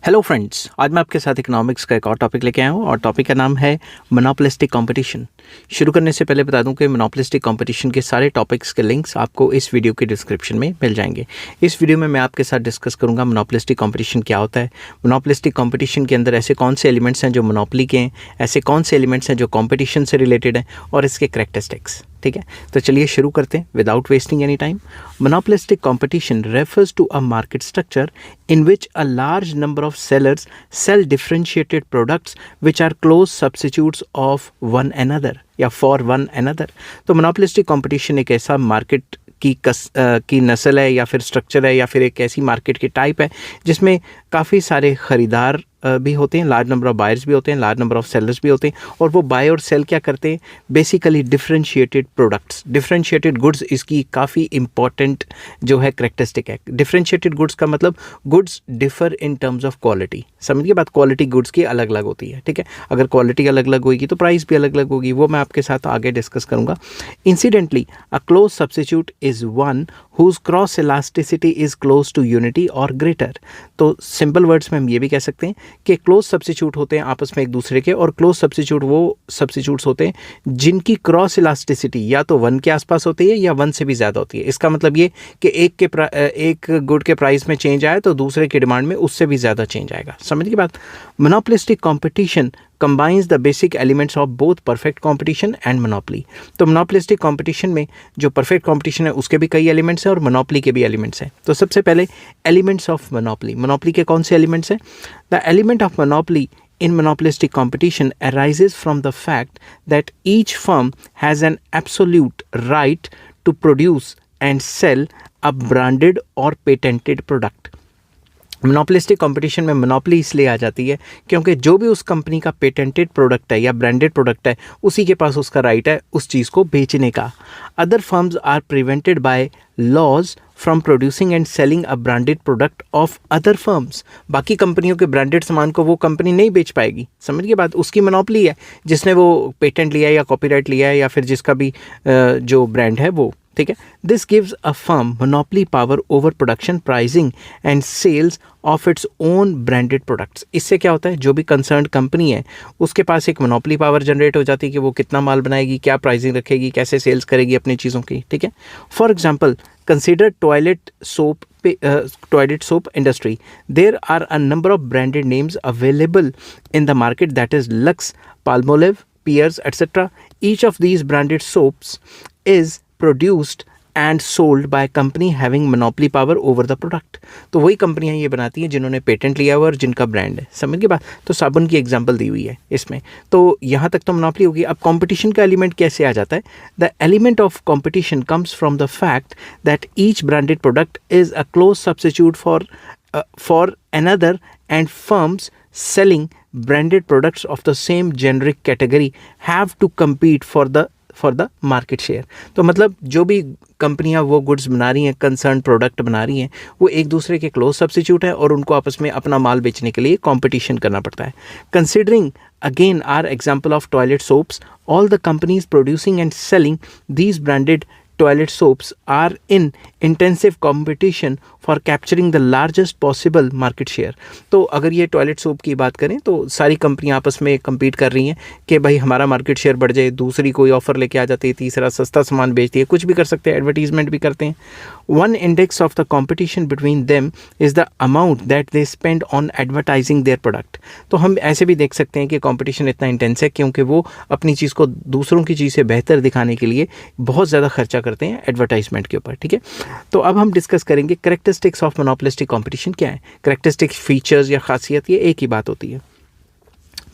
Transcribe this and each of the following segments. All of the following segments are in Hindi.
हेलो फ्रेंड्स, आज मैं आपके साथ इकोनॉमिक्स का एक और टॉपिक लेके आया हूँ और टॉपिक का नाम है मोनोपोलिस्टिक कंपटीशन। शुरू करने से पहले बता दूं कि मोनोपोलिस्टिक कंपटीशन के सारे टॉपिक्स के लिंक्स आपको इस वीडियो के डिस्क्रिप्शन में मिल जाएंगे। इस वीडियो में मैं आपके साथ डिस्कस करूंगा मोनोपोलिस्टिक कंपटीशन क्या होता है, मोनोपोलिस्टिक कंपटीशन के अंदर ऐसे कौन से एलिमेंट्स हैं जो मोनोपोली के हैं, ऐसे कौन से एलिमेंट्स हैं जो कॉम्पिटिशन से रिलेटेड हैं और इसके कैरेक्टरिस्टिक्स। ठीक है, तो चलिए शुरू करते हैं without wasting any time. Monopolistic competition refers to a market structure in which a large number of sellers sell differentiated products which are close substitutes of one another या for one another। तो monopolistic competition एक ऐसा मार्केट की नस्ल है या फिर स्ट्रक्चर है या फिर एक ऐसी मार्केट की टाइप है जिसमें काफ़ी सारे ख़रीदार भी होते हैं, लार्ज नंबर ऑफ बायर्स भी होते हैं, लार्ज नंबर ऑफ सेलर्स भी होते हैं और वो बाय और सेल क्या करते हैं, basically differentiated products, differentiated goods इसकी काफ़ी इंपॉर्टेंट जो है करेक्टरिस्टिक है। डिफरेंशिएटेड गुड्स का मतलब goods differ in terms of quality. समझिए बात, क्वालिटी गुड्स की अलग अलग होती है। ठीक है, अगर क्वालिटी अलग अलग होगी तो प्राइस भी अलग अलग होगी, वो मैं आपके साथ आगे डिस्कस करूँगा। Incidentally a close substitute is one whose cross elasticity is close to unity or greater। तो सिंपल वर्ड्स में हम ये भी कह सकते हैं कि क्लोज सब्स्टिट्यूट होते हैं आपस में एक दूसरे के, और क्लोज सब्स्टिट्यूट वो सब्स्टिट्यूट्स होते हैं जिनकी क्रॉस इलास्टिसिटी या तो 1 के आसपास होती है या 1 से भी ज़्यादा होती है। इसका मतलब ये कि एक गुड के प्राइस में चेंज आए तो दूसरे की डिमांड में उससे भी ज़्यादा चेंज आएगा। समझ की बात। Monopolistic competition combines the basic elements of both perfect competition and monopoly। तो monopolistic competition में जो perfect competition है उसके भी कई elements हैं और monopoly के भी elements हैं। तो सबसे पहले elements of monopoly। monopoly के कौन से elements हैं? The element of monopoly in monopolistic competition arises from the fact that each firm has an absolute right to produce and sell a branded or patented product। Monopolistic competition में मोनोपोली इसलिए आ जाती है क्योंकि जो भी उस कंपनी का पेटेंटेड प्रोडक्ट है या ब्रांडेड प्रोडक्ट है उसी के पास उसका राइट है उस चीज़ को बेचने का। Other firms are prevented by laws from producing and selling a branded product of other firms. बाकी कंपनियों के ब्रांडेड सामान को वो कंपनी नहीं बेच पाएगी। समझ के बात, उसकी मोनोपोली है, जिसने वो पेटेंट लिया है या कॉपीराइट लिया है या फिर जिसका भी जो ब्रांड है वो। ठीक है, this gives a firm monopoly power over production, pricing and sales of its own branded products. इससे क्या होता है, जो भी कंसर्न्ड कंपनी है उसके पास एक मोनोपोली पावर जनरेट हो जाती है कि वो कितना माल बनाएगी, क्या प्राइसिंग रखेगी, कैसे सेल्स करेगी अपनी चीज़ों की। ठीक है, for example consider toilet soap industry. There are a number of branded names available in the market, that is Lux, Palmolive, Pears etcetera. Each of these branded soaps is produced and sold by a company having monopoly power over the product। तो वही कंपनियां ये बनाती हैं जिन्होंने पेटेंट लिया हुआ और जिनका ब्रांड है। समझ के बात। तो साबुन की एग्जांपल दी हुई है इसमें, तो यहाँ तक तो मोनोपोली होगी। अब कंपटीशन का एलिमेंट कैसे आ जाता है? The element of competition comes from the fact that each branded product is a close substitute for another and firms selling branded products of the same generic category have to compete for the market share. तो मतलब जो भी कंपनियां वो गुड्स बना रही हैं, कंसर्न प्रोडक्ट बना रही हैं, वो एक दूसरे के क्लोज सब्स्टिट्यूट है और उनको आपस में अपना माल बेचने के लिए कंपटीशन करना पड़ता है। Considering again our example of toilet soaps, all the companies producing and selling these branded toilet soaps are in intensive competition for capturing the largest possible market share। तो अगर ये टॉयलेट सोप की बात करें तो सारी कंपनियां आपस में compete कर रही हैं कि भाई हमारा मार्केट शेयर बढ़ जाए, दूसरी कोई ऑफर लेके आ जाती है, तीसरा सस्ता सामान बेचती है, कुछ भी कर सकते हैं, एडवर्टीजमेंट भी करते हैं। One index of the competition between them is the amount that they spend on advertising their product। तो हम ऐसे भी देख सकते हैं कि कंपटीशन इतना इंटेंस है क्योंकि वो अपनी चीज़ को दूसरों की चीज़ से बेहतर दिखाने के लिए बहुत ज़्यादा खर्चा करते हैं एडवर्टाइजमेंट के ऊपर। ठीक है, तो अब हम डिस्कस करेंगे कैरेक्टरिस्टिक्स ऑफ मोनोपोलिस्टिक कंपटीशन क्या है। कैरेक्टरिस्टिक फीचर्स या खासियत, ये एक ही बात होती है।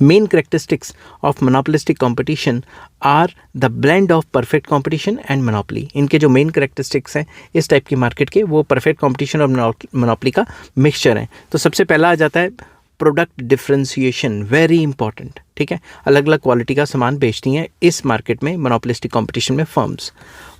Main characteristics of monopolistic competition are the blend of perfect competition and monopoly। इनके जो मेन characteristics हैं इस टाइप की मार्केट के, वो perfect competition और monopoly का मिक्सचर है। तो सबसे पहला आ जाता है प्रोडक्ट डिफ्रेंसिएशन, वेरी इंपॉर्टेंट। ठीक है, अलग अलग क्वालिटी का सामान बेचती हैं इस मार्केट में मोनोपोलिस्टिक कंपटीशन में firms.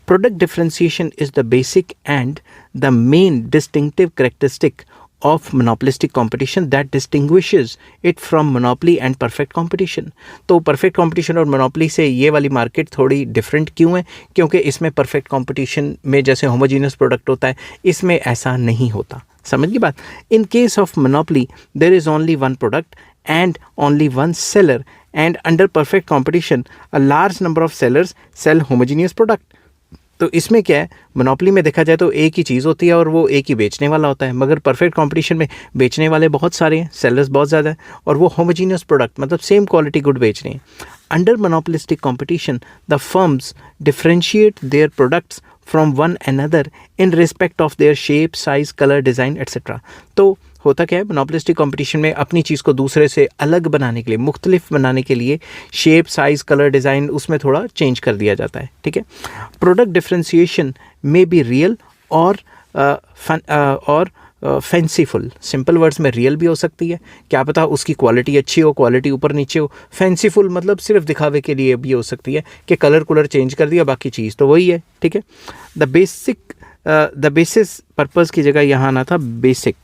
Product differentiation is the basic and the main distinctive characteristic of monopolistic competition that distinguishes it from monopoly and perfect competition। तो perfect competition और monopoly से ये वाली मार्केट थोड़ी डिफरेंट क्यों है? क्योंकि इसमें perfect competition में जैसे homogeneous प्रोडक्ट होता है, इसमें ऐसा नहीं होता। समझ गई बात। इन case of monopoly there is only one product and only one seller, and under perfect competition a large number of sellers sell homogeneous product. तो इसमें क्या है, मोनोपोली में देखा जाए तो एक ही चीज़ होती है और वो एक ही बेचने वाला होता है, मगर परफेक्ट कंपटीशन में बेचने वाले बहुत सारे हैं, सेलर्स बहुत ज़्यादा है, और वो होमोजीनियस प्रोडक्ट मतलब सेम क्वालिटी गुड बेच रहे हैं। Under monopolistic competition the firms differentiate their products from one another in respect of their shape, size, colour, design etcetera. तो होता क्या है, मोनोपोलिस्टिक कंपटीशन में अपनी चीज़ को दूसरे से अलग बनाने के लिए, मुख्तलिफ बनाने के लिए शेप, साइज़, कलर, डिज़ाइन उसमें थोड़ा चेंज कर दिया जाता है, ठीक है। Product differentiation may be real और फैंसीफुल। सिंपल वर्ड्स में रियल भी हो सकती है, क्या पता उसकी क्वालिटी अच्छी हो, क्वालिटी ऊपर नीचे हो। फैंसीफुल मतलब सिर्फ दिखावे के लिए भी हो सकती है कि कलर कुलर चेंज कर दिया, बाकी चीज़ तो वही है, ठीक है। द बेसिस पर्पज़ की जगह यहाँ आना था बेसिक,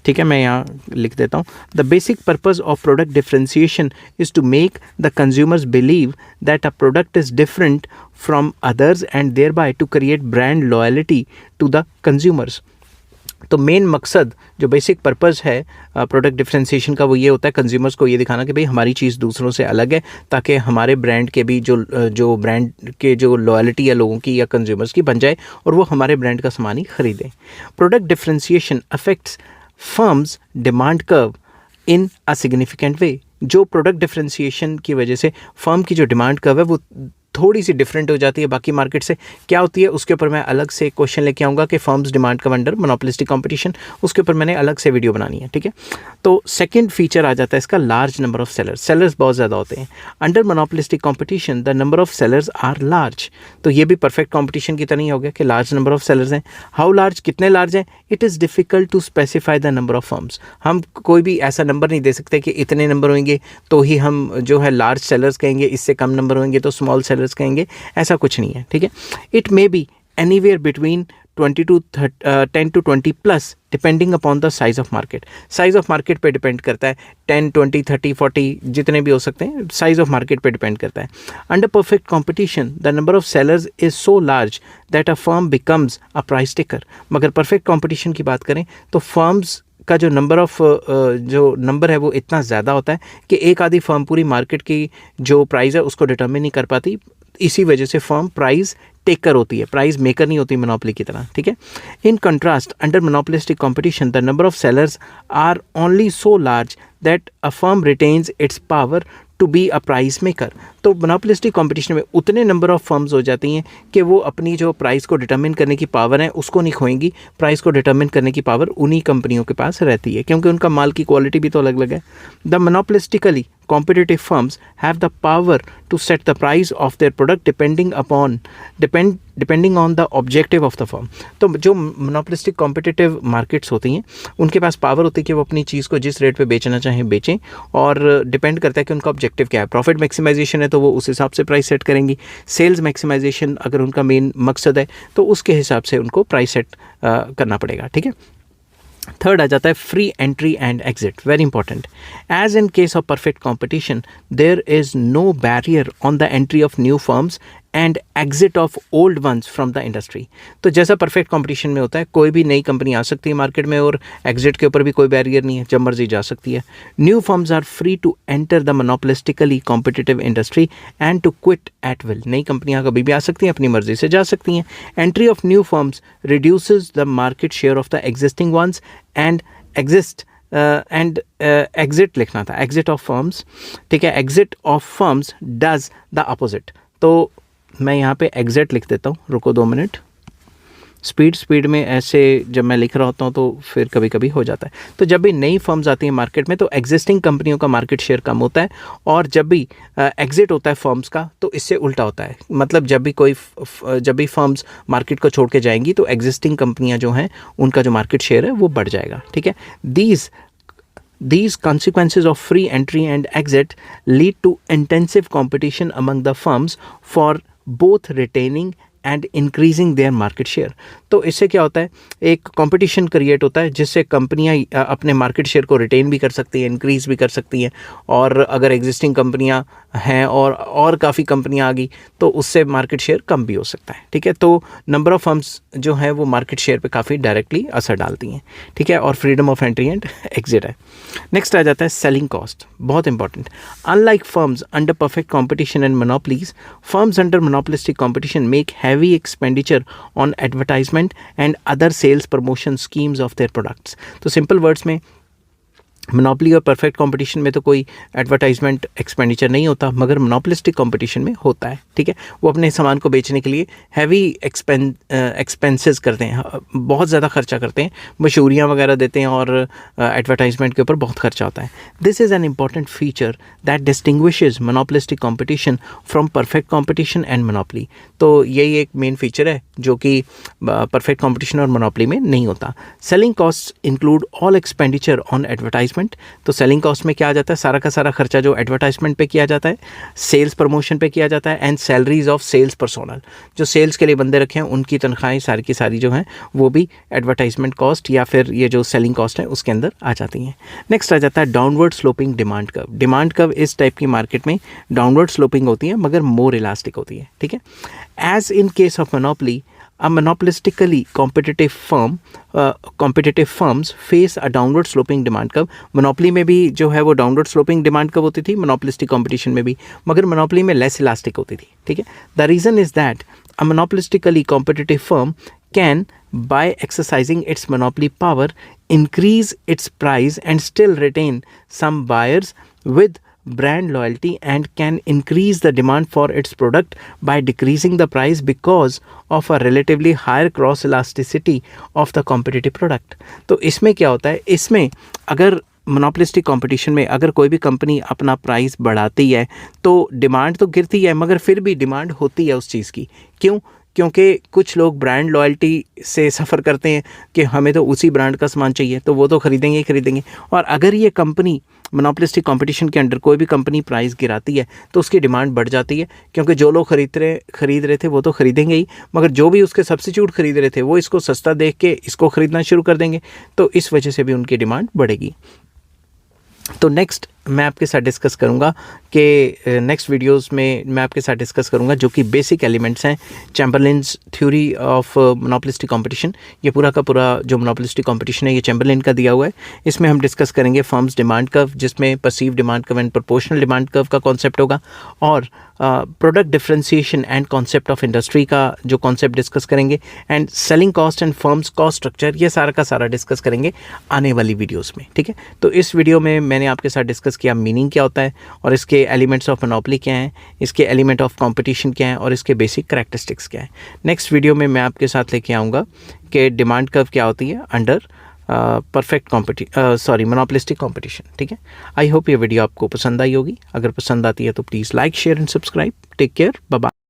ठीक है, मैं यहाँ लिख देता हूँ। The basic purpose of product differentiation is to make the consumers believe that a product is different from others and thereby to create brand loyalty to the consumers. तो मेन मकसद जो बेसिक पर्पज़ है प्रोडक्ट डिफरेंशिएशन का वो ये होता है कंज्यूमर्स को ये दिखाना कि भाई हमारी चीज़ दूसरों से अलग है, ताकि हमारे ब्रांड के भी जो ब्रांड के जो लॉयल्टी है लोगों की या कंज्यूमर्स की बन जाए और वो हमारे ब्रांड का सामान ही ख़रीदें। Product differentiation affects firms demand curve in a significant way. जो प्रोडक्ट डिफरेंशिएशन की वजह से फर्म की जो डिमांड कर्व है वो थोड़ी सी डिफरेंट हो जाती है बाकी मार्केट से, क्या होती है उसके ऊपर मैं अलग से क्वेश्चन लेके आऊँगा कि firms demand curve under monopolistic competition, उसके ऊपर मैंने अलग से वीडियो बनानी है, ठीक है। तो सेकंड फीचर आ जाता है इसका large number of sellers. Sellers बहुत ज़्यादा होते हैं। Under monopolistic competition the number of sellers are large. तो ये भी परफेक्ट कंपटीशन की तरह ही हो गया कि लार्ज नंबर ऑफ सेलर्स हैं। हाउ लार्ज, कितने लार्ज हैं? It is difficult to specify the number of firms. हम कोई भी ऐसा नंबर नहीं दे सकते कि इतने नंबर होंगे तो ही हम जो है लार्ज सेलर्स कहेंगे, इससे कम नंबर होंगे तो स्मॉल सेलर्स कहेंगे, ऐसा कुछ नहीं है, ठीक है। It may be anywhere between 10 to 20 plus depending upon the size of market. Size of market पे डिपेंड करता है, 10, 20, 30, 40 जितने भी हो सकते हैं, साइज़ ऑफ मार्केट पे डिपेंड करता है। Under perfect competition the number of sellers is so large that a firm becomes a price taker. मगर परफेक्ट कंपटीशन की बात करें तो फर्म्स का जो नंबर है वो इतना ज़्यादा होता है कि एक आधी फर्म पूरी मार्केट की जो प्राइस है उसको डिटर्मिन नहीं कर पाती। इसी वजह से फर्म प्राइस टेकर होती है, प्राइस मेकर नहीं होती मोनोपोली की तरह, ठीक है। In contrast under monopolistic competition the number of sellers are only so large that a firm retains its power to be a price maker. तो मोनोपोलिस्टिक कंपटीशन में उतने नंबर ऑफ फर्म्स हो जाती हैं कि वो अपनी जो प्राइस को डिटर्मिन करने की पावर है उसको नहीं खोएंगी। प्राइस को डिटर्मिन करने की पावर उन्हीं कंपनियों के पास रहती है, क्योंकि उनका माल की क्वालिटी भी तो अलग अलग है। The monopolistically competitive firms have the power to set the price of their product depending on the objective of the firm। तो जो monopolistic competitive markets होती हैं उनके पास पावर होती है कि वो अपनी चीज़ को जिस रेट पे बेचना चाहें बेचें, और डिपेंड करता है कि उनका ऑब्जेक्टिव क्या है। प्रॉफिट मैक्सिमाइजेशन है तो वो उस हिसाब से प्राइस सेट करेंगी। सेल्स मैक्सिमाइजेशन अगर उनका मेन मकसद है तो उसके हिसाब से उनको प्राइस सेट करना पड़ेगा, ठीक है। थर्ड आ जाता है free entry and exit, very important. As in case of perfect competition there is no barrier on the entry of new firms and exit of old ones from the industry. तो जैसा परफेक्ट कंपटीशन में होता है कोई भी नई कंपनी आ सकती है मार्केट में और एग्जिट के ऊपर भी कोई बैरियर नहीं है, जब मर्जी जा सकती है। New firms are free to enter the monopolistically competitive industry and to quit at will. नई कंपनियां कभी भी आ सकती हैं, अपनी मर्जी से जा सकती हैं। Entry of new firms reduces the market share of the existing ones and exit लिखना था, एग्जिट ऑफ फर्म्स, ठीक है। Exit of firms does the opposite. तो मैं यहाँ पे एग्जिट लिख देता हूँ, रुको 2 मिनट। स्पीड में ऐसे जब मैं लिख रहा होता हूँ तो फिर कभी कभी हो जाता है। तो जब भी नई फर्म्स आती हैं मार्केट में तो एग्जिस्टिंग कंपनियों का मार्केट शेयर कम होता है, और जब भी एग्जिट होता है फर्म्स का तो इससे उल्टा होता है। मतलब जब भी फर्म्स मार्केट को छोड़ के जाएंगी तो एग्जिस्टिंग कंपनियाँ जो हैं उनका जो मार्केट शेयर है वो बढ़ जाएगा, ठीक है। These consequences of free entry and exit lead to intensive competition among the firms for both retaining and increasing their market share. तो इससे क्या होता है, एक कंपटीशन क्रिएट होता है जिससे कंपनियां अपने मार्केट शेयर को रिटेन भी कर सकती हैं, इंक्रीज़ भी कर सकती हैं। और अगर एग्जिस्टिंग कंपनियां हैं और काफ़ी कंपनियां आ गई तो उससे मार्केट शेयर कम भी हो सकता है। ठीक है, तो नंबर ऑफ़ फर्म्स जो है वो मार्केट शेयर पे काफ़ी डायरेक्टली असर डालती हैं। ठीक है, और freedom of entry and exit है। नेक्स्ट आ जाता है सेलिंग कॉस्ट, बहुत important. Unlike firms under perfect competition and monopolies, firms under monopolistic competition make heavy expenditure on advertisement and other sales promotion schemes of their products. तो सिंपल वर्ड्स में मोनोपोली और परफेक्ट कंपटीशन में तो कोई एडवर्टाइजमेंट एक्सपेंडिचर नहीं होता, मगर मोनोपोलिस्टिक कंपटीशन में होता है। ठीक है, वो अपने सामान को बेचने के लिए हैवी एक्सपेंसेस करते हैं, बहुत ज़्यादा खर्चा करते हैं, मशहूरियाँ वगैरह देते हैं और एडवर्टाइजमेंट के ऊपर बहुत खर्चा होता है। This is an important feature that distinguishes monopolistic competition from perfect competition and monopoly. तो यही एक मेन फीचर है जो कि परफेक्ट कंपटीशन और मोनोपोली में नहीं होता। Selling cost include all expenditure on advertisement. तो सेलिंग कॉस्ट में क्या आ जाता है, सारा का सारा खर्चा जो एडवर्टाइजमेंट पे किया जाता है, सेल्स प्रमोशन पे किया जाता है, and salaries of sales personnel, जो सेल्स के लिए बंदे रखे हैं उनकी तनख्वाहें सारी की सारी जो हैं वो भी एडवर्टाइजमेंट कॉस्ट या फिर ये जो सेलिंग कॉस्ट है उसके अंदर आ जाती हैं। नेक्स्ट आ जाता है downward sloping demand curve. Demand curve इस टाइप की मार्केट में डाउनवर्ड स्लोपिंग होती है मगर मोर इलास्टिक होती है। ठीक है, as in case of monopoly, a monopolistically competitive firms face a downward sloping demand curve। Monopoly में भी जो है वो डाउनवर्ड स्लोपिंग डिमांड कर्व होती थी, मोनोपोलिस्टिक कंपटीशन में भी, मगर मोनोपोली में लेस इलास्टिक होती थी। ठीक है, the reason is that a monopolistically competitive firm can, by exercising its monopoly power, increase its price and still retain some buyers with brand loyalty and can increase the demand for its product by decreasing the price because of a relatively higher cross elasticity of the competitive product। तो इसमें क्या होता है, इसमें अगर मोनोपोलिस्टिक कंपटीशन में अगर कोई भी कंपनी अपना प्राइस बढ़ाती है तो डिमांड तो गिरती है मगर फिर भी डिमांड होती है उस चीज़ की। क्यों? क्योंकि कुछ लोग ब्रांड लॉयल्टी से सफ़र करते हैं कि हमें तो उसी ब्रांड का सामान चाहिए, तो वो तो ख़रीदेंगे ही ख़रीदेंगे। और अगर ये कंपनी मोनोपोलिस्टिक कंपटीशन के अंडर कोई भी कंपनी प्राइस गिराती है तो उसकी डिमांड बढ़ जाती है, क्योंकि जो लोग खरीद रहे थे वो तो ख़रीदेंगे ही, मगर जो भी उसके सब्सिट्यूट खरीद रहे थे वो इसको सस्ता देख के इसको ख़रीदना शुरू कर देंगे, तो इस वजह से भी उनकी डिमांड बढ़ेगी। तो नेक्स्ट मैं आपके साथ डिस्कस करूंगा कि नेक्स्ट वीडियोस में मैं आपके साथ डिस्कस करूंगा जो कि बेसिक एलिमेंट्स हैं चैम्बरलिन्स थ्योरी ऑफ मोनोपोलिस्टिक कंपटीशन। ये पूरा का पूरा जो मोनोपोलिस्टिक कंपटीशन है ये चैम्बरलिन का दिया हुआ है। इसमें हम डिस्कस करेंगे फर्म्स डिमांड कर्व, जिसमें perceive demand curve and proportional demand curve का कॉन्सेप्ट होगा, और product differentiation and concept of industry का जो कॉन्सेप्ट डिस्कस करेंगे, and selling cost and firms cost structure, ये सारा का सारा डिस्कस करेंगे आने वाली वीडियोज़ में। ठीक है, तो इस वीडियो में मैंने आपके साथ डिस्कस किया मीनिंग क्या होता है और इसके एलिमेंट्स ऑफ मोनोपोली क्या हैं, इसके एलिमेंट ऑफ कंपटीशन क्या है और इसके बेसिक करैक्टरिस्टिक्स क्या है। नेक्स्ट वीडियो में मैं आपके साथ लेके आऊँगा कि डिमांड कर्व क्या होती है अंडर मोनोपोलिस्टिक कंपटीशन। ठीक है, आई होप ये वीडियो आपको पसंद आई होगी। अगर पसंद आती है तो please like share and subscribe. Take care, bye bye.